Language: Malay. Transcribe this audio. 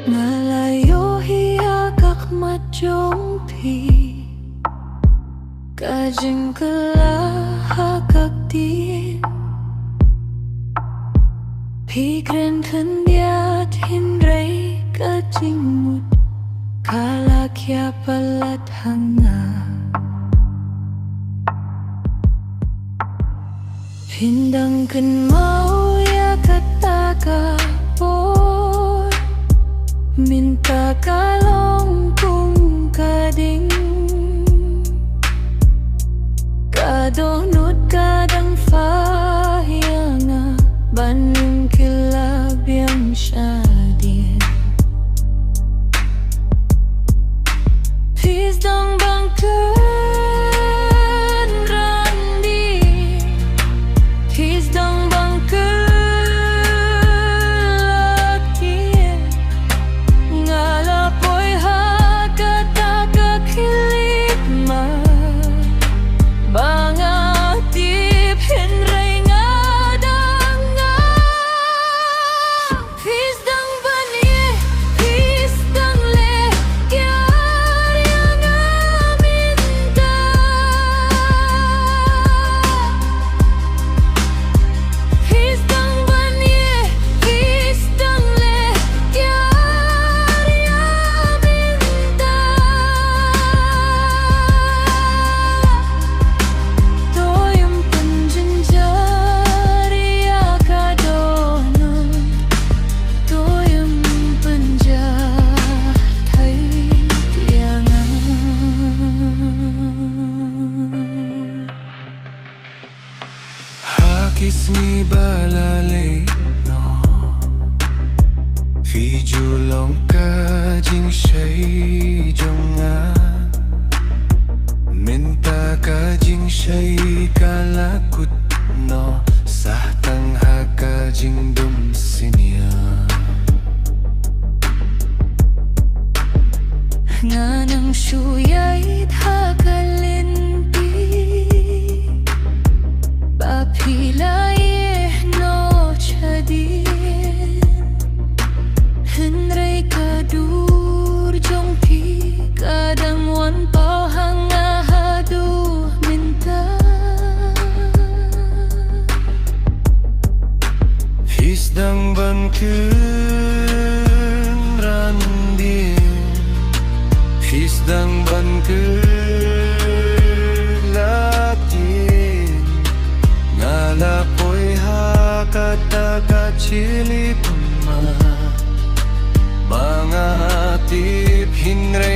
Ngalayo hiyakak majompi Kajing kelahakak din Pikren kendiat hindrai kajing mut Kalak ya palat hanga Pindang ken mau ya kataga por Minta kalong kung kading Kadonut kadang fahiyanga Banung kilab yang syadin Pisdang bangker Kismi balalay no Phi julong ka jing shay jonga Minta ka jing shay kalakut no Sahtang haka jing dum sinya Nganang syuyay hakalinti Pilai no chadin Henry kadur jongpi Kadang wan pau hanga hadu minta Hisdang ban kun randin Hisdang ban kun Lapoy hakata chili pama Mga hatip hinre